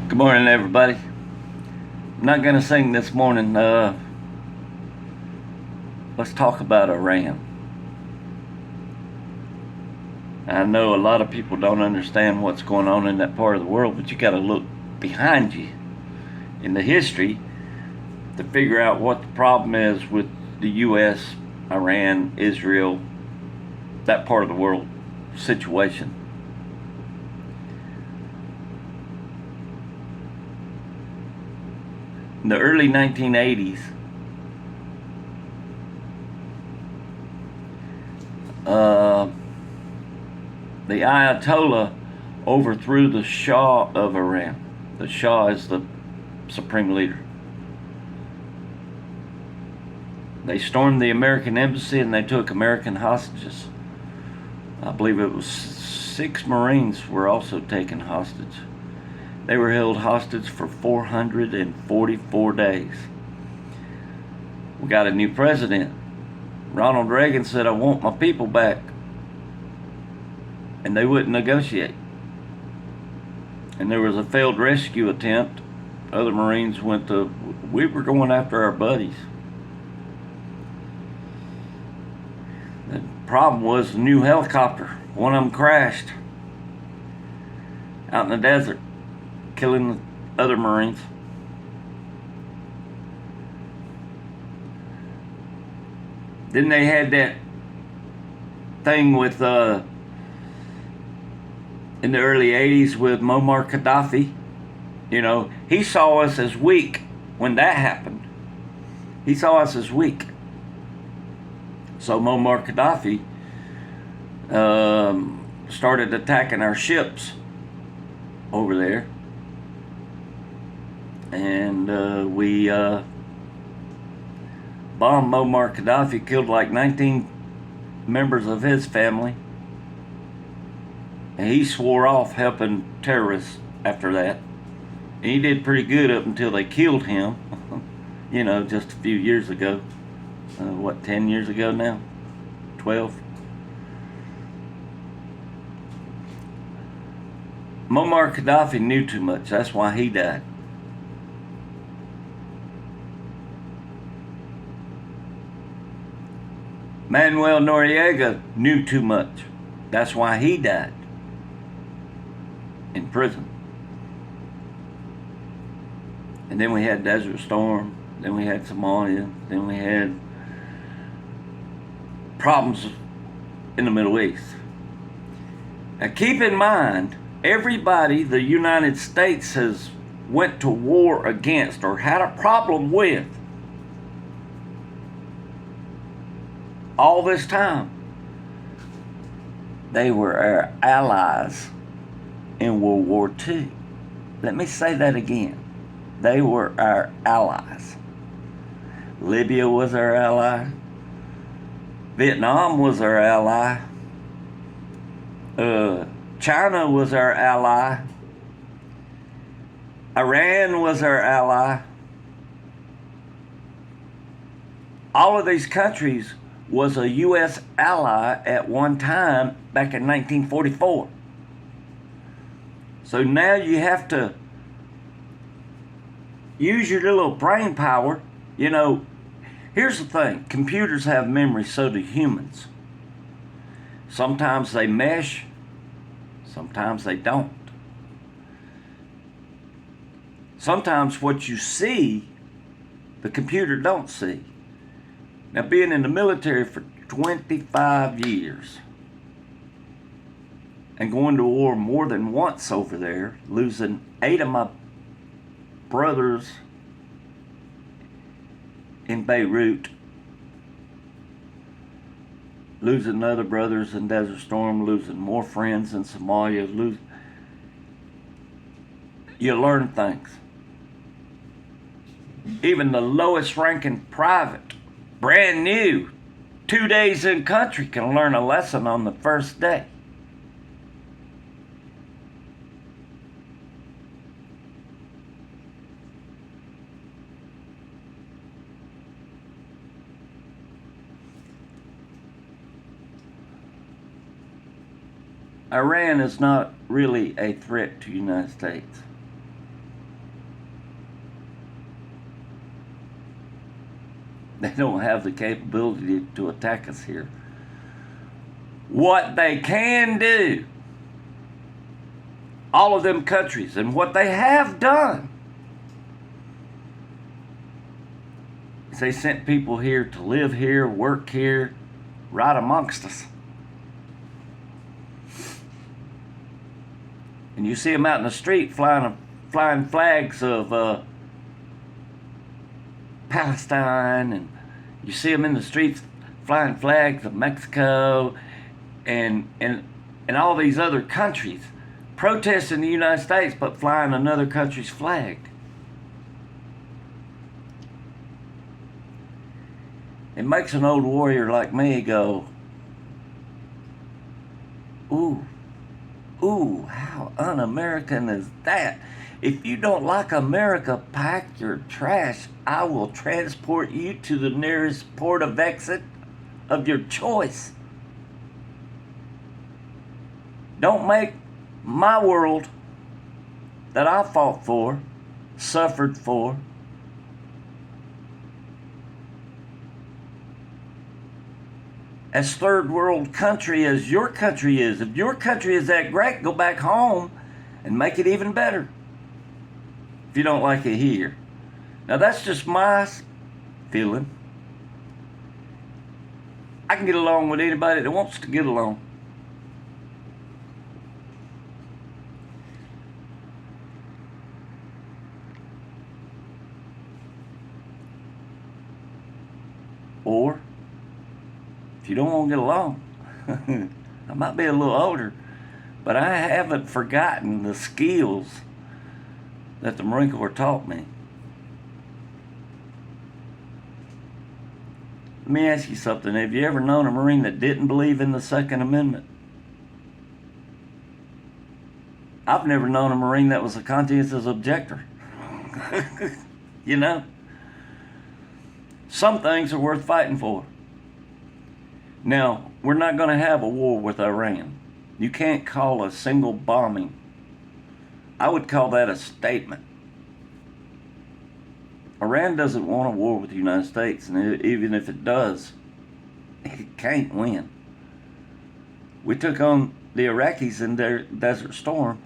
Good morning, everybody. I'm not going to sing this morning. Let's talk about Iran. I know a lot of people don't understand what's going on in that part of the world, but you got to look behind you in the history to figure out what the problem is with the U.S., Iran, Israel, that part of the world situation. In the early 1980s, uh, the Ayatollah overthrew the Shah of Iran. The Shah is the supreme leader. They stormed the American embassy and they took American hostages. I believe it was 6 Marines were also taken hostage. They were held hostage for 444 days. We got a new president. Ronald Reagan said, "I want my people back." And they wouldn't negotiate. And there was a failed rescue attempt. Other Marines we were going after our buddies. The problem was the new helicopter. One of them crashed out in the desert, killing the other Marines. Then they had that thing with in the early 80s with Muammar Gaddafi. You know, he saw us as weak when that happened. He saw us as weak. So Muammar Gaddafi started attacking our ships over there. And we bombed Muammar Gaddafi, killed like 19 members of his family. And he swore off helping terrorists after that. And he did pretty good up until they killed him, you know, just a few years ago. 10 years ago now? 12? Muammar Gaddafi knew too much. That's why he died. Manuel Noriega knew too much. That's why he died in prison. And then we had Desert Storm. Then we had Somalia. Then we had problems in the Middle East. Now keep in mind, everybody the United States has went to war against or had a problem with all this time, they were our allies in World War II. Let me say that again. They were our allies. Libya was our ally. Vietnam was our ally. China was our ally. Iran was our ally. All of these countries was a U.S. ally at one time back in 1944. So now you have to use your little brain power. You know, here's the thing. Computers have memory, so do humans. Sometimes they mesh, sometimes they don't. Sometimes what you see, the computer don't see. Now, being in the military for 25 years and going to war more than once over there, losing 8 of my brothers in Beirut, losing other brothers in Desert Storm, losing more friends in Somalia, you learn things. Even the lowest ranking private, brand new, 2 days in country, can learn a lesson on the first day. Iran is not really a threat to the United States. They don't have the capability to attack us here. What they can do, all of them countries, and what they have done, is they sent people here to live here, work here, right amongst us. And you see them out in the street flying flags of Palestine, and you see them in the streets flying flags of Mexico and all these other countries, protesting the United States but flying another country's flag. It makes an old warrior like me go, ooh, how un-American is that? If you don't like America, pack your trash. I will transport you to the nearest port of exit of your choice. Don't make my world that I fought for, suffered for, as third world country as your country is. If your country is that great, go back home and make it even better. If you don't like it here. Now that's just my feeling. I can get along with anybody that wants to get along. Or, if you don't want to get along, I might be a little older, but I haven't forgotten the skills that the Marine Corps taught me. Let me ask you something. Have you ever known a Marine that didn't believe in the Second Amendment? I've never known a Marine that was a conscientious objector. You know? Some things are worth fighting for. Now, we're not going to have a war with Iran. You can't call a single bombing. I would call that a statement. Iran doesn't want a war with the United States, and even if it does, it can't win. We took on the Iraqis in their Desert Storm.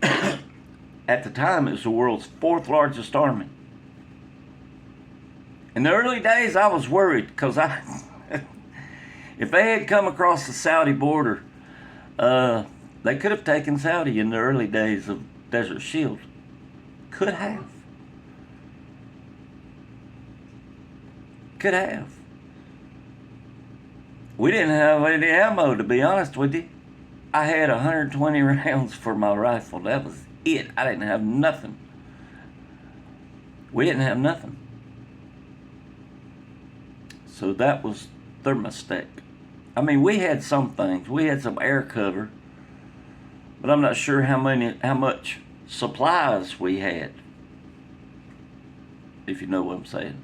At the time, it was the world's fourth largest army. In the early days, I was worried because if they had come across the Saudi border, they could have taken Saudi in the early days of Desert Shield. Could have. Could have. We didn't have any ammo, to be honest with you. I had 120 rounds for my rifle. That was it. I didn't have nothing. We didn't have nothing. So that was their mistake. I mean, we had some things. We had some air cover, but I'm not sure how much supplies we had, if you know what I'm saying.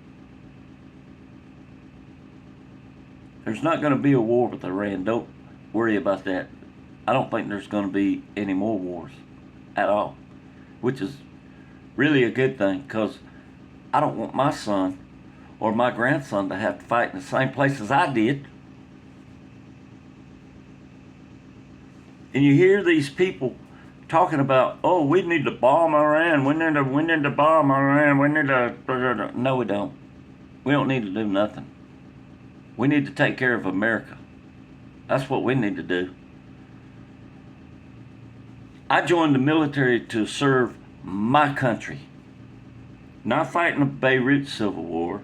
There's not going to be a war with Iran. Don't worry about that. I don't think there's going to be any more wars at all, which is really a good thing, because I don't want my son or my grandson to have to fight in the same place as I did. And you hear these people talking about, oh, we need to bomb Iran. We need to bomb Iran. We need to... No, we don't. We don't need to do nothing. We need to take care of America. That's what we need to do. I joined the military to serve my country. Not fighting the Beirut Civil War.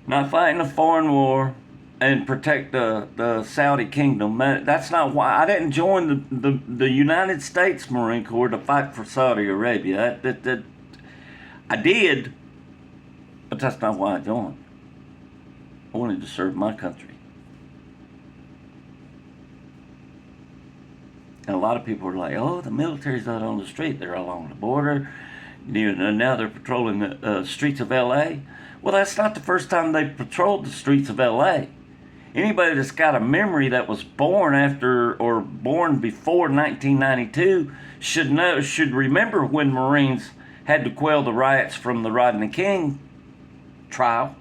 Not fighting a foreign war and protect the Saudi kingdom. That's not why. I didn't join the United States Marine Corps to fight for Saudi Arabia. I did, but that's not why I joined. I wanted to serve my country. And a lot of people are like, oh, the military's not on the street. They're along the border. Now they're patrolling the streets of L.A. Well, that's not the first time they patrolled the streets of L.A. Anybody that's got a memory that was born after or born before 1992 should remember when Marines had to quell the riots from the Rodney King trial.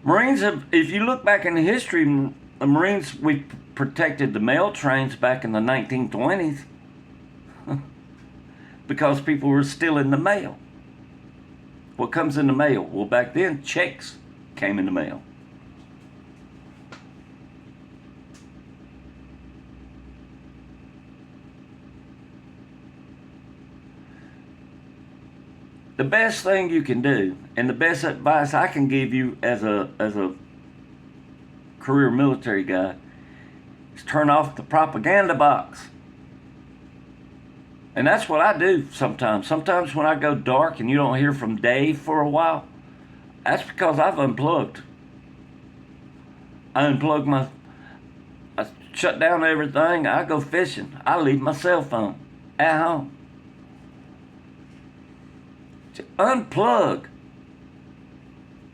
Marines have, if you look back in the history, the Marines, we protected the mail trains back in the 1920s because people were stealing the mail. What comes in the mail? Well, back then, checks came in the mail. The best thing you can do, and the best advice I can give you as a career military guy, is turn off the propaganda box. And that's what I do sometimes. Sometimes when I go dark and you don't hear from Dave for a while, that's because I've unplugged. I shut down everything. I go fishing. I leave my cell phone at home. Unplug.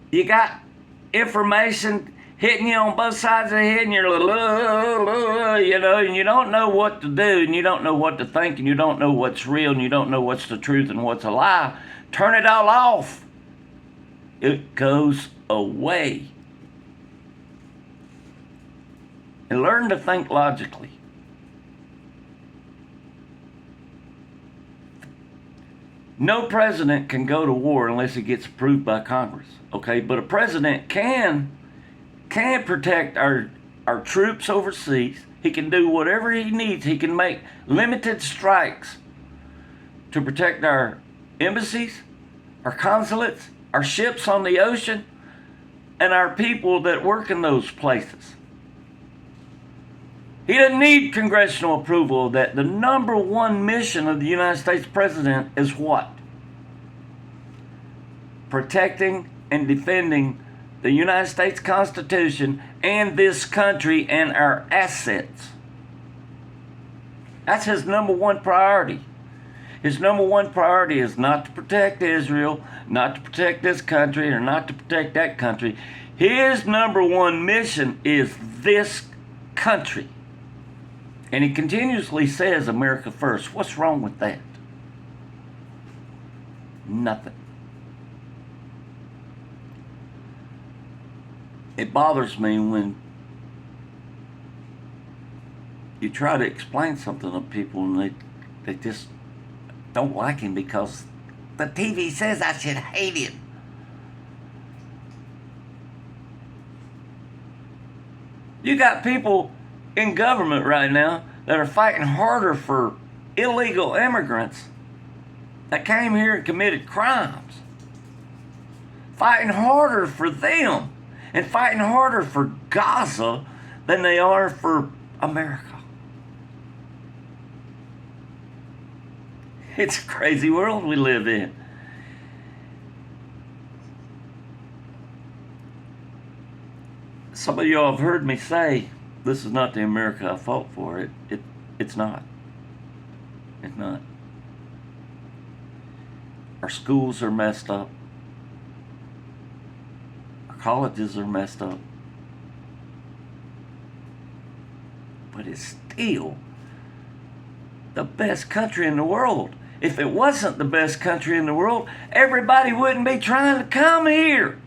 You got information hitting you on both sides of the head, and you're and you don't know what to do, and you don't know what to think, and you don't know what's real, and you don't know what's the truth and what's a lie. Turn it all off. It goes away. And learn to think logically. No president can go to war unless it gets approved by Congress, okay? But a president can protect our troops overseas. He can do whatever he needs. He can make limited strikes to protect our embassies, our consulates, our ships on the ocean, and our people that work in those places. He doesn't need congressional approval of that. The number one mission of the United States president is what? Protecting and defending the United States Constitution and this country and our assets. That's his number one priority. His number one priority is not to protect Israel, not to protect this country, or not to protect that country. His number one mission is this country. And he continuously says America first. What's wrong with that? Nothing. It bothers me when you try to explain something to people and they just don't like him because the TV says I should hate him. You got people in government right now that are fighting harder for illegal immigrants that came here and committed crimes. Fighting harder for them and fighting harder for Gaza than they are for America. It's a crazy world we live in. Some of y'all have heard me say, this is not the America I fought for. It's not. It's not. Our schools are messed up. Our colleges are messed up. But it's still the best country in the world. If it wasn't the best country in the world, everybody wouldn't be trying to come here.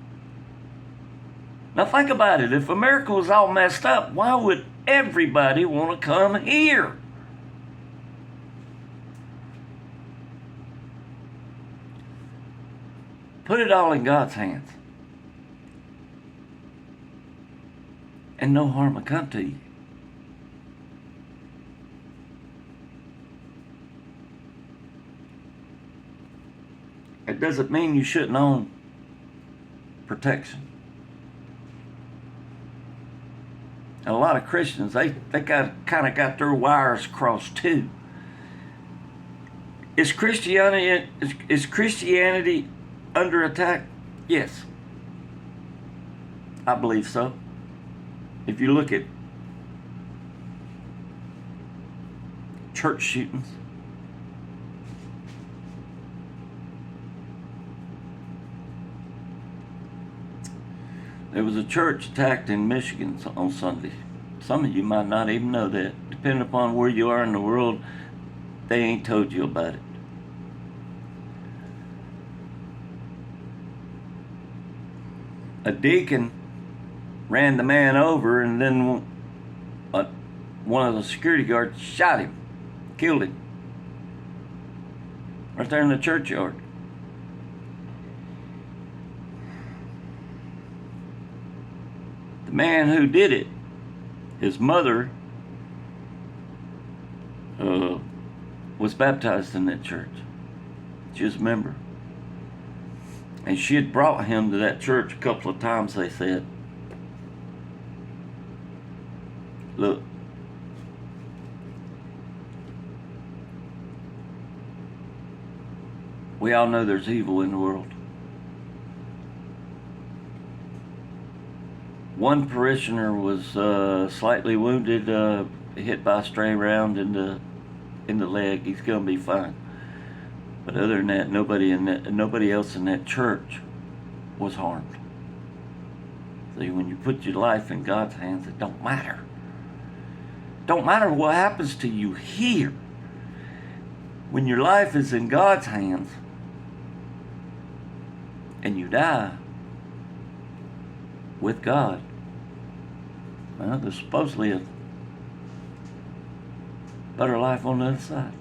Now think about it. If America was all messed up, why would everybody want to come here? Put it all in God's hands. And no harm will come to you. It doesn't mean you shouldn't own protection. And a lot of Christians, they kind of got their wires crossed too. Is Christianity under attack? Yes. I believe so. If you look at church shootings, there was a church attacked in Michigan on Sunday. Some of you might not even know that. Depending upon where you are in the world, they ain't told you about it. A deacon ran the man over, and then one of the security guards shot him, killed him, right there in the churchyard. The man who did it, his mother was baptized in that church. She was a member. And she had brought him to that church a couple of times, they said. Look, we all know there's evil in the world. One parishioner was slightly wounded, hit by a stray round in the leg. He's gonna be fine. But other than that, nobody else in that church was harmed. See, when you put your life in God's hands, it don't matter. Don't matter what happens to you here. When your life is in God's hands and you die with God, well, there's supposedly a better life on the other side.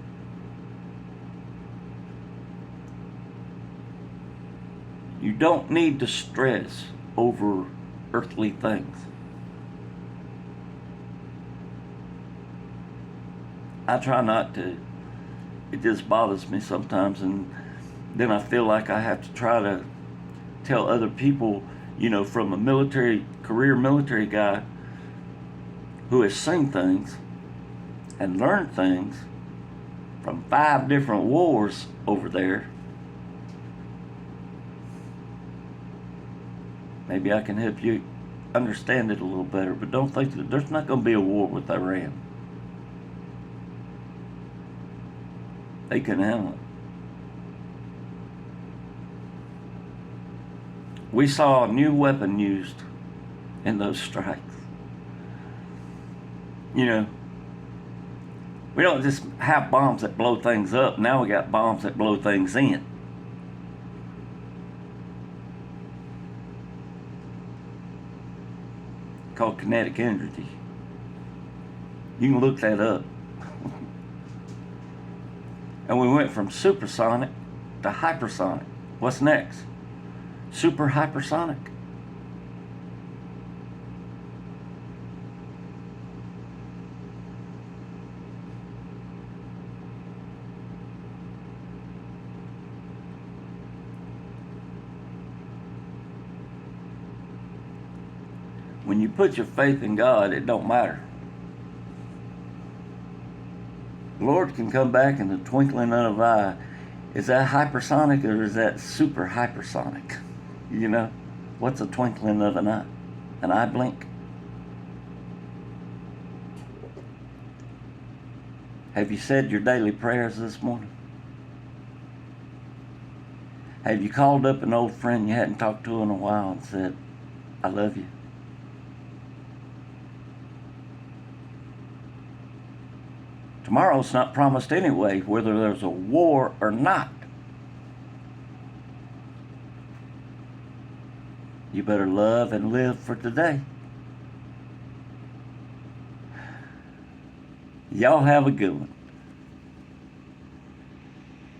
You don't need to stress over earthly things. I try not to. It just bothers me sometimes, and then I feel like I have to try to tell other people, from a career military guy who has seen things and learned things from 5 different wars over there. Maybe I can help you understand it a little better, but don't think that there's not going to be a war with Iran. They can handle it. We saw a new weapon used in those strikes. We don't just have bombs that blow things up. Now we got bombs that blow things in. Called kinetic energy. You can look that up. And we went from supersonic to hypersonic. What's next? Super hypersonic. When you put your faith in God, it don't matter. The Lord can come back in the twinkling of an eye. Is that hypersonic or is that super hypersonic? What's a twinkling of an eye? An eye blink? Have you said your daily prayers this morning? Have you called up an old friend you hadn't talked to in a while and said, I love you? Tomorrow's not promised anyway, whether there's a war or not. You better love and live for today. Y'all have a good one.